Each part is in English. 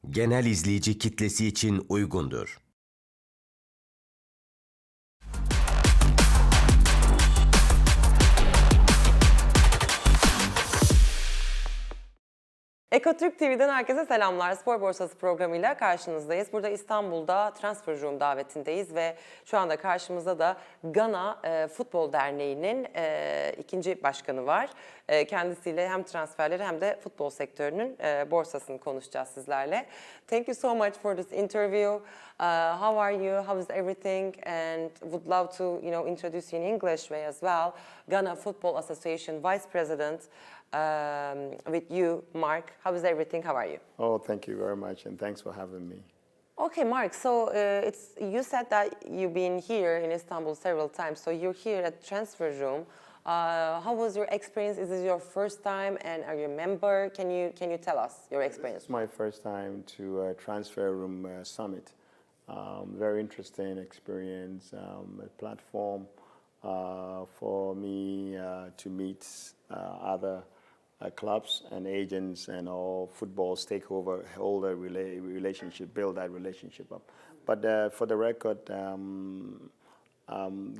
genel izleyici kitlesi için uygundur. Ekotürk TV'den herkese selamlar. Spor Borsası programıyla karşınızdayız. Burada İstanbul'da Transfer Room davetindeyiz ve şu anda karşımızda da Gana Futbol Derneği'nin ikinci başkanı var. Kendisiyle hem transferleri hem de futbol sektörünün borsasını konuşacağız sizlerle. Thank you so much for this interview. How are you? How is everything? And would love to, introduce you in English way as well. Ghana Football Association Vice President. With you, Mark. How is everything? How are you? Oh, thank you very much, and thanks for having me. Okay, Mark. So you said that you've been here in Istanbul several times. So you're here at Transfer Room. How was your experience? Is this your first time, and are you a member? Can you tell us your experience? It's my first time to Transfer Room Summit. Very interesting experience. A platform for me to meet other clubs and agents and all football stakeholder relationship, build that relationship up. But for the record,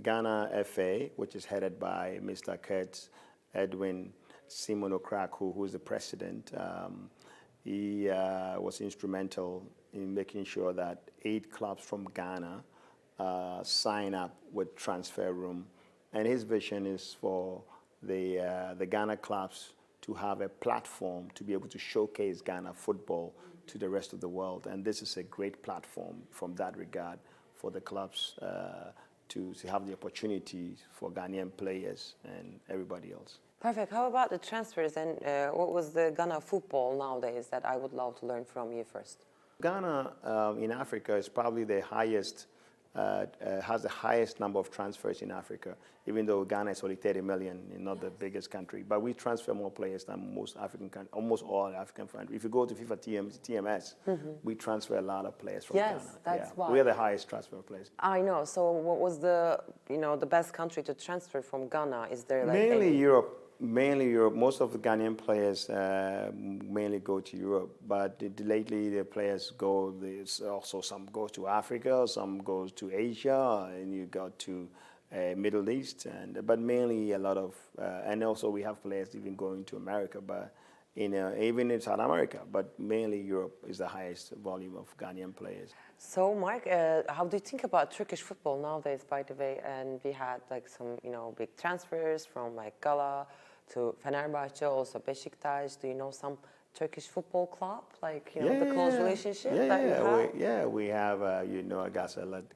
Ghana FA, which is headed by Mr. Kurt Edwin Simonokraku, who is the president, he was instrumental in making sure that 8 clubs from Ghana sign up with Transfer Room. And his vision is for the Ghana clubs to have a platform to be able to showcase Ghana football to the rest of the world. And this is a great platform from that regard for the clubs to have the opportunity for Ghanaian players and everybody else. Perfect. How about the transfers and what was the Ghana football nowadays that I would love to learn from you first? Ghana in Africa is probably the highest, has the highest number of transfers in Africa, even though Ghana is only 30 million, not the biggest country. But we transfer more players than most African countries, almost all African countries. If you go to FIFA TMS, we transfer a lot of players from Ghana. Yes, that's why. We are the highest transfer players. I know. So what was the best country to transfer from Ghana? Is there like Mainly Europe. Mainly Europe. Most of the Ghanaian players mainly go to Europe, but lately the players go. There's also some go to Africa, some go to Asia, and you go to Middle East, but mainly a lot of, and also we have players even going to America, but even in South America, but mainly Europe is the highest volume of Ghanaian players. So, Mark, how do you think about Turkish football nowadays, by the way? And we had like some, big transfers from like Gala to Fenerbahce, also Beşiktaş. Do you know some Turkish football club, like, the close relationship that you have? We have,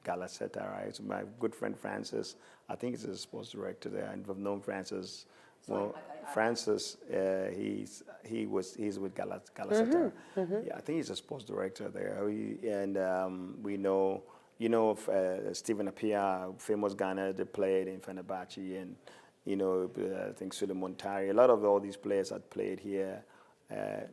Galatasaray. So my good friend Francis, I think he's a sports director there, and we've known Francis. Well, Francis, he's with Galatasaray. Yeah, I think he's a sports director there. We know, Stephen Appiah, famous Ghana, they played in Fenerbahce, and I think Suleiman Tari. A lot of all these players had played here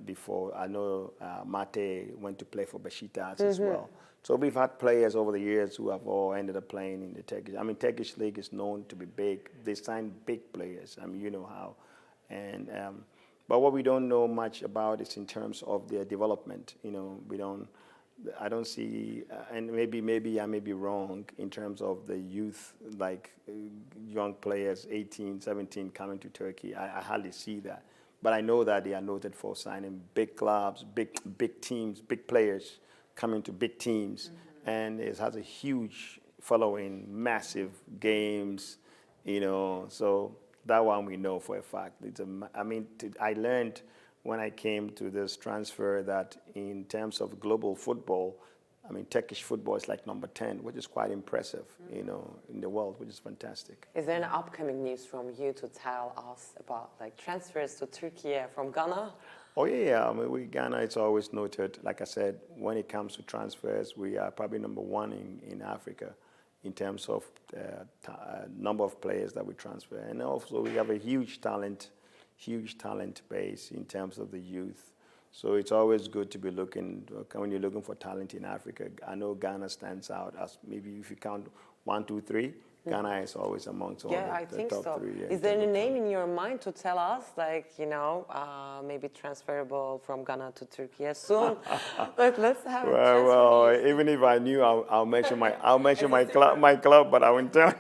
before. I know Mate went to play for Beşiktaş as well. So we've had players over the years who have all ended up playing in the Turkish. I mean, Turkish league is known to be big. They sign big players. I mean, you know how. And but what we don't know much about is in terms of their development. I don't see, and maybe I may be wrong in terms of the youth, like young players, 18, 17, coming to Turkey. I hardly see that. But I know that they are noted for signing big clubs, big teams, big players coming to big teams. And it has a huge following, massive games, so that one we know for a fact. I learned when I came to this transfer that in terms of global football, Turkish football is like number 10, which is quite impressive, in the world, which is fantastic. Is there any upcoming news from you to tell us about like transfers to Turkey from Ghana? Oh yeah. Ghana, it's always noted. Like I said, when it comes to transfers, we are probably number 1 in Africa in terms of number of players that we transfer, and also we have a huge talent base in terms of the youth. So it's always good to be looking, when you're looking for talent in Africa. I know Ghana stands out as maybe if you count 1, 2, 3, Ghana is always amongst all Yeah, I the think top so. 3. Yeah, Is there a name in your mind to tell us, like, maybe transferable from Ghana to Turkey soon? Let's have a Well, transfer. even if I knew, I'll mention my club, but I won't tell.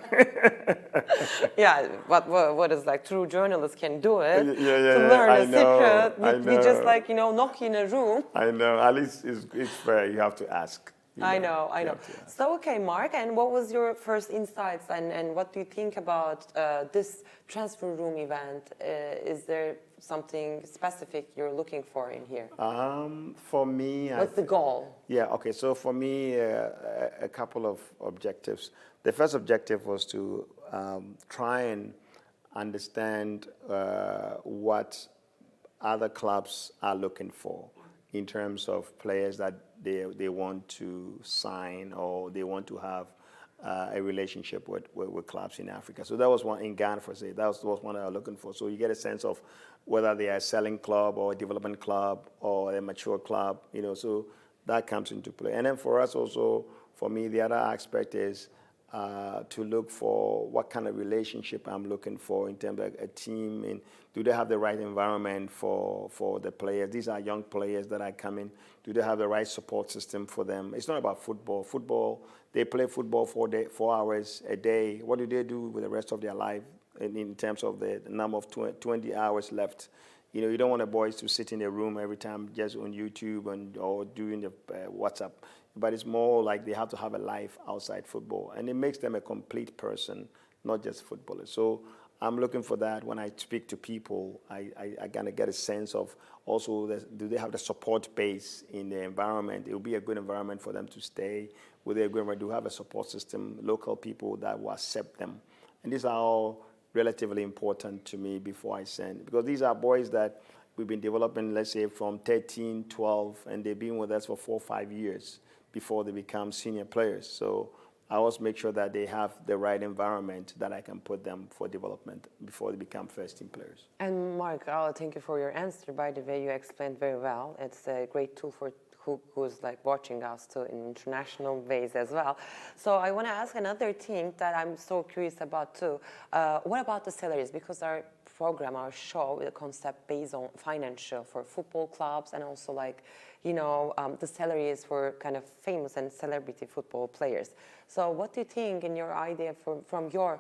Yeah, but what is like true journalists can do it Yeah, to learn I a know, secret. We just like knock in a room. I know. At least it's fair. You have to ask. I know. You have to ask. So, okay, Mark, and what was your first insights and what do you think about this transfer room event? Is there something specific you're looking for in here? For me, What's the goal? Yeah, okay. So for me, a couple of objectives. The first objective was to try and understand what other clubs are looking for in terms of players that they want to sign or they want to have a relationship with clubs in Africa. So that was one in Ghana, for say. That was one I was looking for. So you get a sense of whether they are a selling club or a development club or a mature club, so that comes into play. And then for us also, for me, the other aspect is to look for what kind of relationship I'm looking for in terms of a team, and do they have the right environment for the players? These are young players that are coming. Do they have the right support system for them? It's not about football. Football, they play football 4 hours a day. What do they do with the rest of their life in terms of the number of 20 hours left? You don't want the boys to sit in a room every time just on YouTube or doing the WhatsApp. But it's more like they have to have a life outside football. And it makes them a complete person, not just footballers. So I'm looking for that. When I speak to people, I kind of get a sense of also, do they have the support base in the environment? It will be a good environment for them to stay. Will they do have a support system, local people that will accept them? And these are all relatively important to me before I send. Because these are boys that we've been developing, let's say, from 13, 12, and they've been with us for 4 or 5 years before they become senior players. So I always make sure that they have the right environment that I can put them for development before they become first-team players. And Mark, thank you for your answer. By the way, you explained very well. It's a great tool for who's like watching us too in international ways as well. So I want to ask another thing that I'm so curious about too. What about the salaries? Because our program, our show, the concept based on financial for football clubs and also like, the salaries for kind of famous and celebrity football players. So what do you think in your idea from your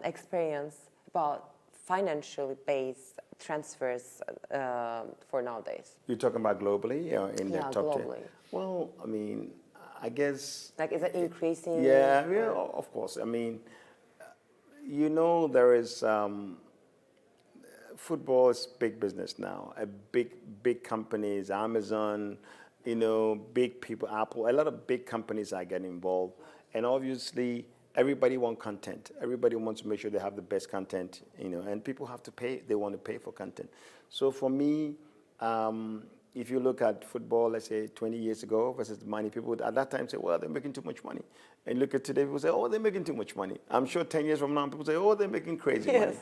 experience about financially based transfers for nowadays? You're talking about globally in the top globally. 10? Well, I mean, I guess... Like, is it increasing? Yeah, of course. I mean, there is... football is big business now. Big companies, Amazon, big people, Apple, a lot of big companies are getting involved. And obviously, everybody wants content. Everybody wants to make sure they have the best content, and people have to pay. They want to pay for content. So for me, if you look at football, let's say 20 years ago versus the money, people would at that time say, well, they're making too much money. And look at today, people say, oh, they're making too much money. I'm sure 10 years from now, people say, oh, they're making crazy money.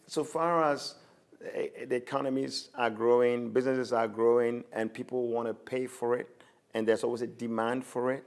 So far as the economies are growing, businesses are growing, and people want to pay for it, and there's always a demand for it,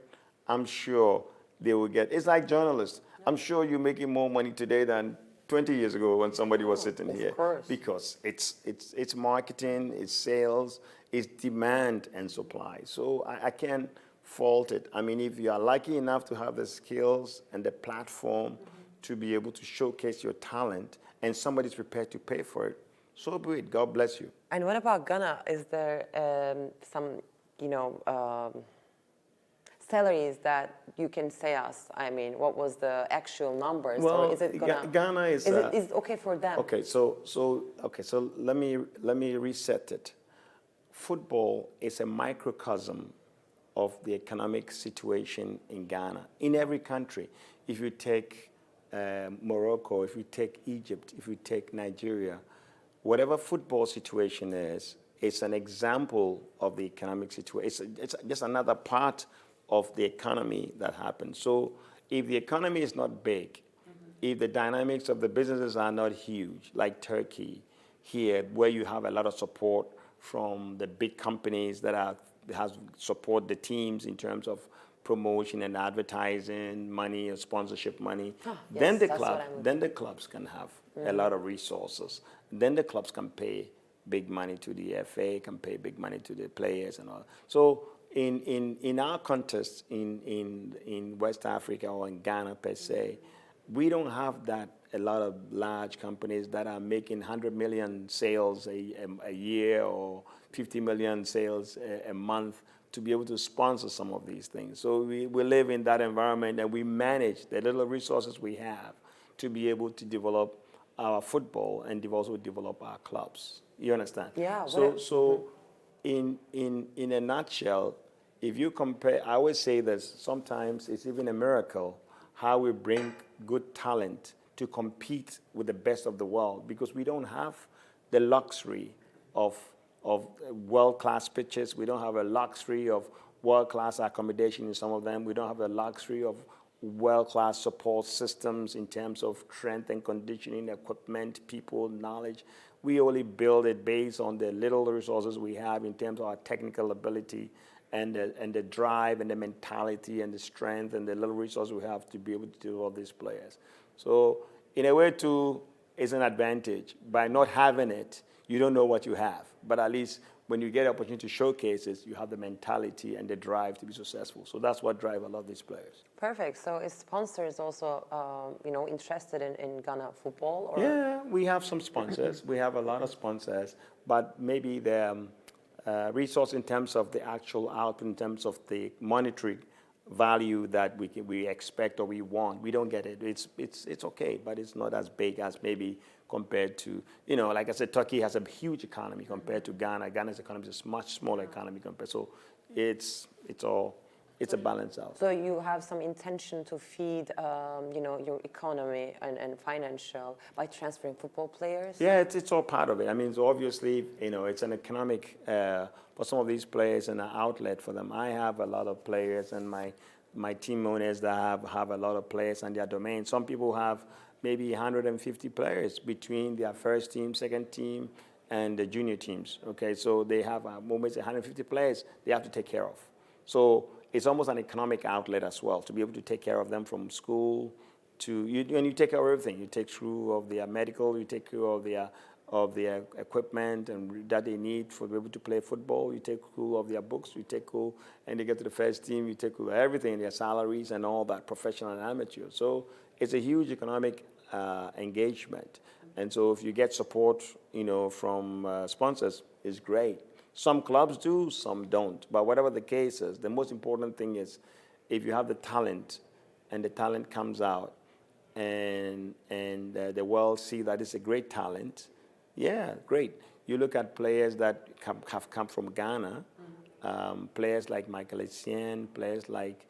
I'm sure they will get. It's like journalists. I'm sure you're making more money today than 20 years ago when somebody was sitting here. Of course. Because it's marketing, it's sales, it's demand and supply. So I can't fault it. I mean, if you are lucky enough to have the skills and the platform to be able to showcase your talent, and somebody's prepared to pay for it, so be it. God bless you. And what about Ghana? Is there some, salaries that you can say us? I mean, what was the actual numbers? Well, or is it Ghana is... Is it okay for them? Okay, so let me reset it. Football is a microcosm of the economic situation in Ghana. In every country, if you take Morocco, if you take Egypt, if you take Nigeria, whatever football situation is, it's an example of the economic situation. It's just another part of the economy that happens. So if the economy is not big, if the dynamics of the businesses are not huge, like Turkey here, where you have a lot of support from the big companies that support the teams in terms of promotion and advertising money or sponsorship money. Yes, then that's what I'm then the clubs can have a lot of resources. Then the clubs can pay big money to the FA, can pay big money to the players and all. So in our context in West Africa or in Ghana per se, we don't have that a lot of large companies that are making 100 million sales a year or 50 million sales a month to be able to sponsor some of these things. So we live in that environment and we manage the little resources we have to be able to develop our football and also develop our clubs. You understand? Yeah. So in a nutshell, if you compare, I always say this, sometimes it's even a miracle how we bring good talent to compete with the best of the world, because we don't have the luxury of world-class pitches. We don't have a luxury of world-class accommodation in some of them. We don't have a luxury of world-class support systems in terms of strength and conditioning, equipment, people, knowledge. We only build it based on the little resources we have in terms of our technical ability and the drive and the mentality and the strength and the little resources we have to be able to develop these players. So in a way too, it's an advantage. By not having it, you don't know what you have. But at least when you get the opportunity to showcase it, you have the mentality and the drive to be successful. So that's what drives a lot of these players. Perfect. So is sponsors also, interested in Ghana football? Or? Yeah, we have some sponsors. We have a lot of sponsors, but maybe the resource in terms of the actual output, in terms of the monetary value that we expect or we want, we don't get it. It's okay, but it's not as big as maybe compared to, like I said, Turkey has a huge economy compared to Ghana. Ghana's economy is a much smaller economy compared. So it's a balance out. So you have some intention to feed, your economy and financial by transferring football players? Yeah, it's all part of it. I mean, so obviously, it's an economic, for some of these players, and an outlet for them. I have a lot of players, and my team owners that have a lot of players on their domain. Some people have maybe 150 players between their first team, second team, and the junior teams. Okay, so they have almost 150 players they have to take care of. So it's almost an economic outlet as well, to be able to take care of them from school to, and you take care of everything. You take care of their medical, you take care of their equipment and that they need for to be able to play football. You take care of their books, you take care, and they get to the first team, you take care of everything, their salaries and all that, professional and amateur. So it's a huge economic engagement. And so if you get support, from sponsors, it's great. Some clubs do, some don't. But whatever the case is, the most important thing is if you have the talent and the talent comes out and the world see that it's a great talent, yeah, great. You look at players that have come from Ghana, players like Michael Essien, players like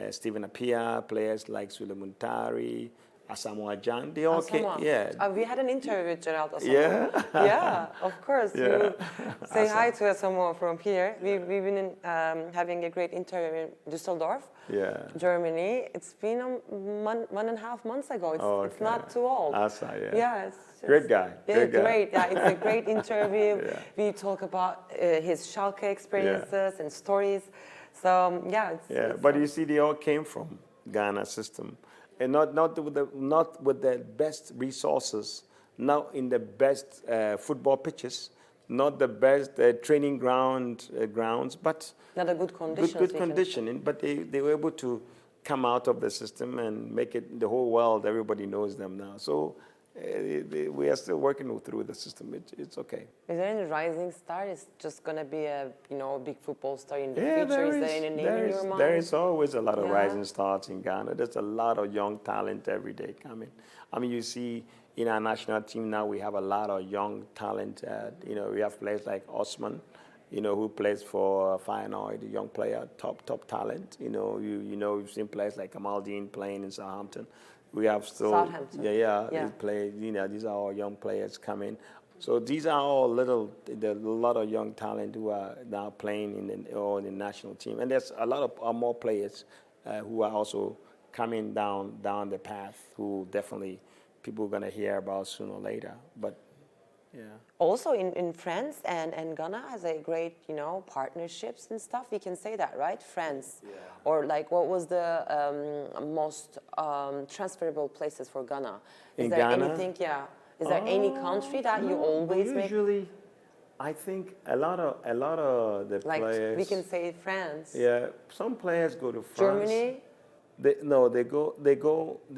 Stephen Appiah, players like Suleiman Tari, Asamoah Gyan, they all came. Yeah. We had an interview with Gerald Asamoah. Yeah. Yeah, of course. Yeah. You say hi to Asamoah from here. We've been having a great interview in Düsseldorf, Germany. It's been 1.5 months ago. It's not too old. Asa, yeah. Yeah, it's just, Great guy. Yeah, great. Yeah, it's a great interview. Yeah. We talk about his Schalke experiences and stories. So yeah, But you see, they all came from Ghana system, and not with the best resources, not in the best football pitches, not the best training grounds, but not a good condition. Good conditioning. But they were able to come out of the system and make it the whole world. Everybody knows them now. So we are still working through the system. It's okay. Is there any rising star? Is just gonna be a big football star in the future? Is there any name in your mind? There is always a lot of rising stars in Ghana. There's a lot of young talent every day coming. I mean, you see in our national team now we have a lot of young talent. We have players like Osman, who plays for Feyenoord, a young player, top talent. You've seen players like Kamaldeen playing in Southampton. We have still, Southampton. They play. These are all young players coming. So these are all a lot of young talent who are now playing in the national team, and there's a lot of more players who are also coming down the path who definitely people are gonna hear about sooner or later. But Also in France and Ghana has a great, partnerships and stuff. We can say that, right? France. Yeah. Or like, what was the most transferable places for Ghana? Is In there Ghana? anything, is there any country that you always make? Usually, I think a lot of the Like, players. we can say France. Yeah, some players go to France. Germany? They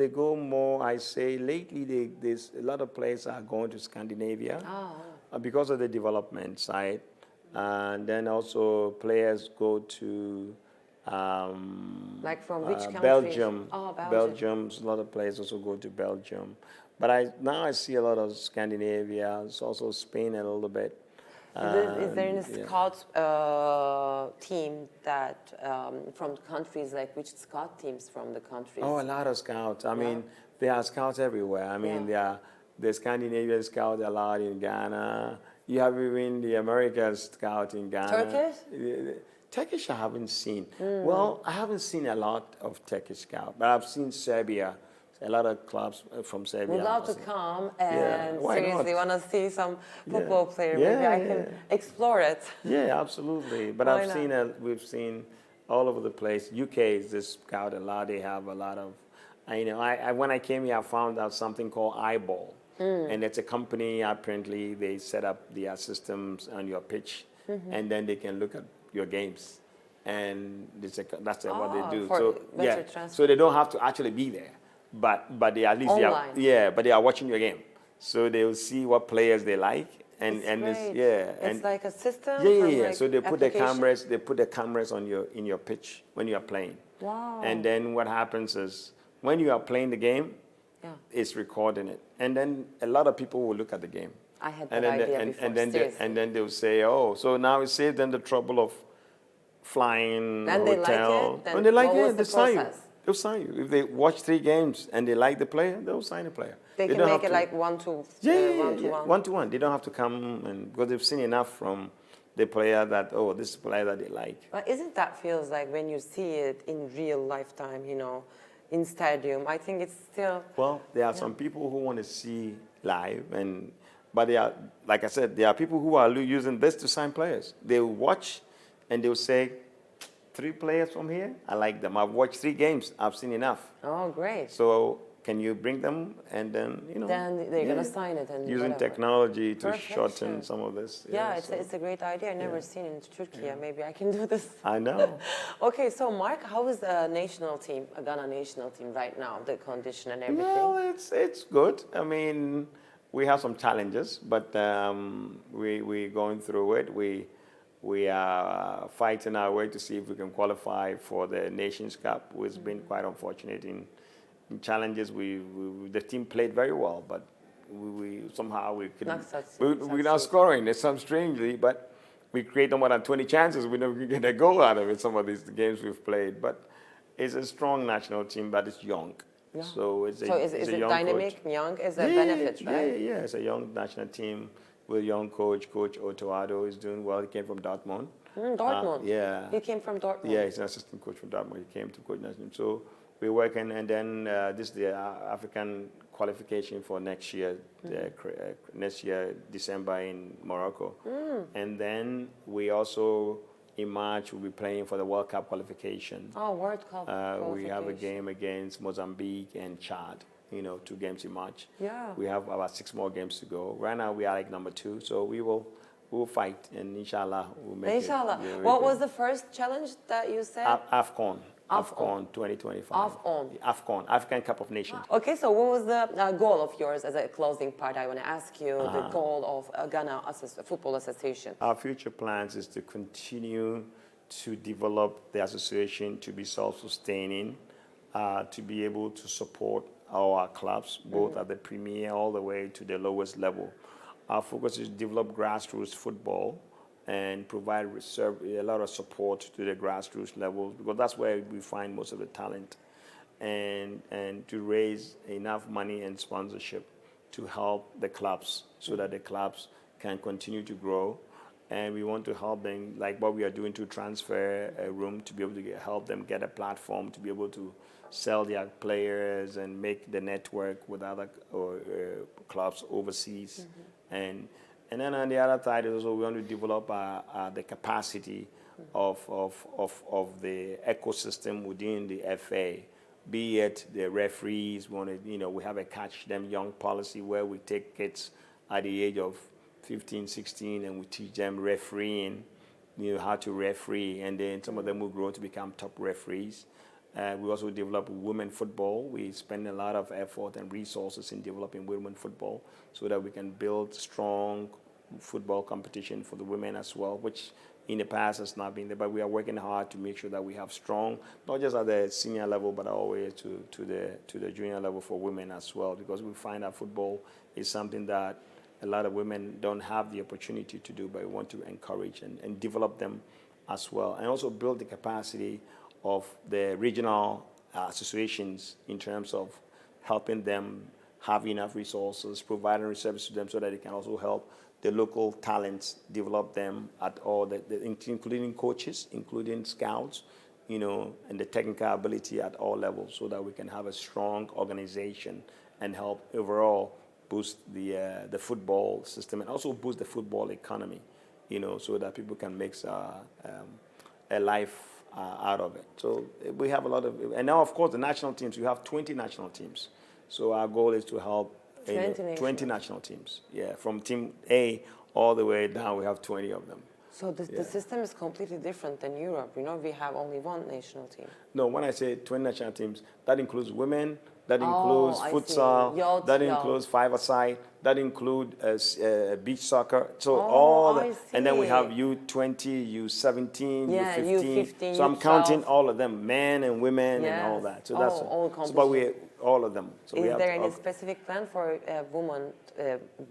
go more. I say lately, there's a lot of players are going to Scandinavia because of the development side, and then also players go to Like from which country? Belgium. Oh, Belgium. Belgium. A lot of players also go to Belgium, but now I see a lot of Scandinavia. It's also Spain a little bit. Is there any scout team that from the countries, like which scout teams from the countries? Oh, a lot of scouts. I mean, there are scouts everywhere. I mean, there are the Scandinavian scouts a lot in Ghana. You have even the American scout in Ghana. Turkish? Turkish I haven't seen. Well, I haven't seen a lot of Turkish scout, but I've seen Serbia. A lot of clubs from Serbia. We'd love to come and seriously want to see some football player. Maybe I can explore it. Yeah, absolutely. But we've seen all over the place. UK is this scout a lot. They have a lot of, when I came here, I found out something called Eyeball. And it's a company, apparently, they set up their systems on your pitch, and then they can look at your games. And that's what they do. So they don't have to actually be there. But they at least but they are watching your game, so they will see what players they like, it's like a system. Like so they put the cameras on in your pitch when you are playing. Wow. And then what happens is when you are playing the game, it's recording it, and then a lot of people will look at the game. I had that idea before. And then they'll say, oh, so now it saves them the trouble of flying and hotel. They like it. When they like it, they sign you. They'll sign you. If they watch 3 games and they like the player, they'll sign the player. They can make it like one to one. One to one. They don't have to come because they've seen enough from the player that this is a player that they like. But isn't that feels like when you see it in real lifetime, in stadium? I think it's still. Well, there are some people who want to see live, but they are, like I said, there are people who are using this to sign players. They will watch and they will say, 3 players from here, I like them. I've watched 3 games. I've seen enough. Oh, great. So can you bring them? And then, Then they're going to sign it. And using technology to shorten some of this. It's a great idea. I've never seen it in Turkey. Maybe I can do this. I know. Okay, so Mark, how is the national team, Ghana national team right now, the condition and everything? Well, it's good. I mean, we have some challenges, but we're going through it. We are fighting our way to see if we can qualify for the Nations Cup, which has been quite unfortunate in challenges. The team played very well, but we somehow we couldn't. We're not scoring. It's some strangely, but we create more than 20 chances. We never get a goal out of it. Some of these games we've played, but it's a strong national team, but it's young. Yeah. So is it young dynamic, coach. young is a benefit, right? Yeah, it's a young national team with a young coach. Coach Addo is doing well. He came from Dortmund. Dortmund? Yeah. He came from Dortmund? Yeah, he's an assistant coach from Dortmund. He came to coach national team. So we're working, and then this is the African qualification for next year, next year, December in Morocco. And then we also, in March, we'll be playing for the World Cup qualification. Oh, World Cup qualification. We have a game against Mozambique and Chad. 2 games in March. Yeah. We have about 6 more games to go. Right now we are like number 2, so we will fight, and inshallah we'll make it. Inshallah. What was the first challenge that you said? AFCON 2025. AFCON, African Cup of Nations. Okay, so what was the goal of yours as a closing part? I want to ask you the goal of Ghana Football Association. Our future plans is to continue to develop the association to be self-sustaining, to be able to support our clubs, both at the premier all the way to the lowest level. Our focus is to develop grassroots football and provide a lot of support to the grassroots levels, because that's where we find most of the talent, and to raise enough money and sponsorship to help the clubs so that the clubs can continue to grow. And we want to help them, like what we are doing, to transfer a room to be able to help them get a platform to be able to sell their players and make the network with other clubs overseas. And And then on the other side, also we want to develop the capacity of the ecosystem within the FA, be it the referees. We have a catch them young policy where we take kids at the age of 15, 16, and we teach them refereeing, how to referee, and then some of them will grow to become top referees. We also develop women football. We spend a lot of effort and resources in developing women football so that we can build strong football competition for the women as well, which in the past has not been there. But we are working hard to make sure that we have strong, not just at the senior level, but all the way to the junior level for women as well, because we find that football is something that a lot of women don't have the opportunity to do, but we want to encourage and develop them as well, and also build the capacity of the regional associations in terms of helping them have enough resources, providing service to them so that they can also help the local talents, develop them at all, including coaches, including scouts, and the technical ability at all levels, so that we can have a strong organization and help overall boost the football system and also boost the football economy, so that people can make a life out of it. So we have a lot of, and now of course the national teams, you have 20 national teams. So our goal is to help 20 national teams. Yeah, from team A all the way down, we have 20 of them. So the system is completely different than Europe. We have only one national team. No, when I say 20 national teams, that includes women, that includes futsal, that includes five-a-side, that includes beach soccer. So and then we have U20, U17, U15. So I'm counting all of them, men and women and all that. So that's all all of them. So is there any specific plan for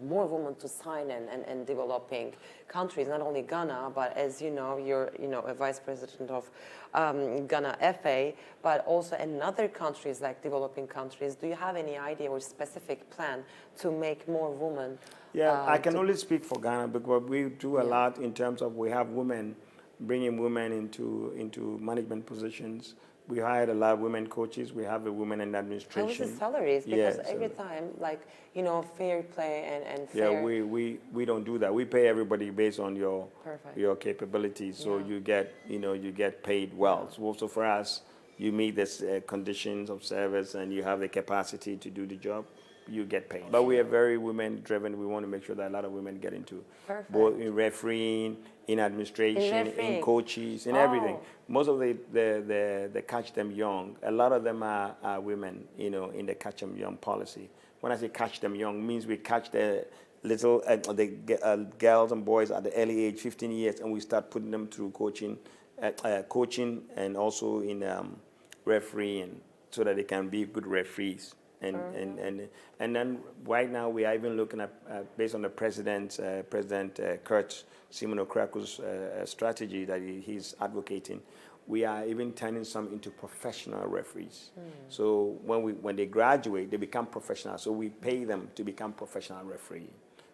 more women to sign and developing countries, not only Ghana, but as you know, you're a vice president of Ghana FA, but also in other countries like developing countries. Do you have any idea or specific plan to make more women? Yeah, I can only speak for Ghana because we do a lot in terms of we have women, bringing women into management positions. We hired a lot of women coaches. We have a women in administration. How is the salaries? Because every time, fair play and fair. Yeah, we don't do that. We pay everybody based on your capabilities. So you get paid well. So for us, you meet the conditions of service and you have the capacity to do the job, you get paid. But we are very women driven. We want to make sure that a lot of women get into both in refereeing, in administration, in coaches, in everything. Most of the catch them young, a lot of them are women, in the catch them young policy. When I say catch them young, means we catch the little girls and boys at the early age, 15 years, and we start putting them through coaching and also in refereeing, so that they can be good referees. And then right now we are even looking at based on the President Kurt Simonokrako's strategy that he's advocating, we are even turning some into professional referees. So when they graduate, they become professional. So we pay them to become professional referee,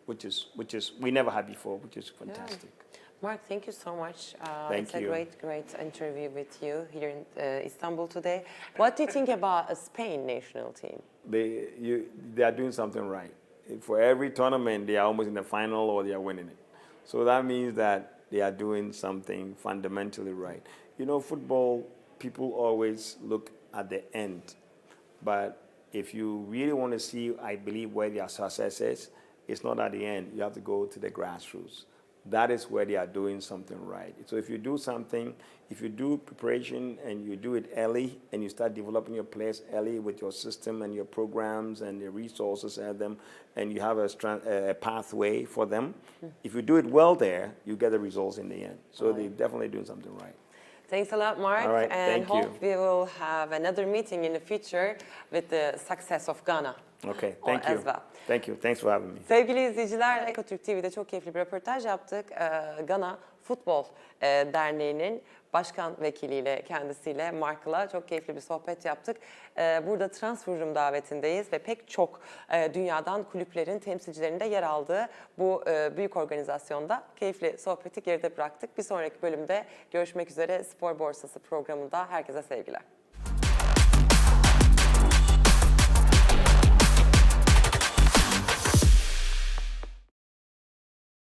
which is we never had before, which is fantastic. Yeah. Mark, thank you so much. Thank you. It's a great interview with you here in Istanbul today. What do you think about a Spain national team? They are doing something right. For every tournament, they are almost in the final or they are winning it. So that means that they are doing something fundamentally right. Football, people always look at the end. But if you really want to see, I believe, where their success is, it's not at the end. You have to go to the grassroots. That is where they are doing something right. So if you do something, if you do preparation and you do it early and you start developing your players early with your system and your programs and the resources at them, and you have a pathway for them, if you do it well there, you get the results in the end. So they're definitely doing something right. Thanks a lot, Mark. All right, and thank you. hope we will have another meeting in the future with the success of Ghana. Okay, thank you. As well. Thank you. Thanks for having me. Sevgili izleyiciler, Ekotürk TV'de çok keyifli bir röportaj yaptık. Ghana Futbol Derneği'nin başkan vekiliyle, kendisiyle, Mark'la çok keyifli bir sohbet yaptık. Burada Transfer Room davetindeyiz ve pek çok dünyadan kulüplerin temsilcilerinde yer aldığı bu büyük organizasyonda keyifli sohbeti geride bıraktık. Bir sonraki bölümde görüşmek üzere. Spor Borsası programında herkese sevgiler.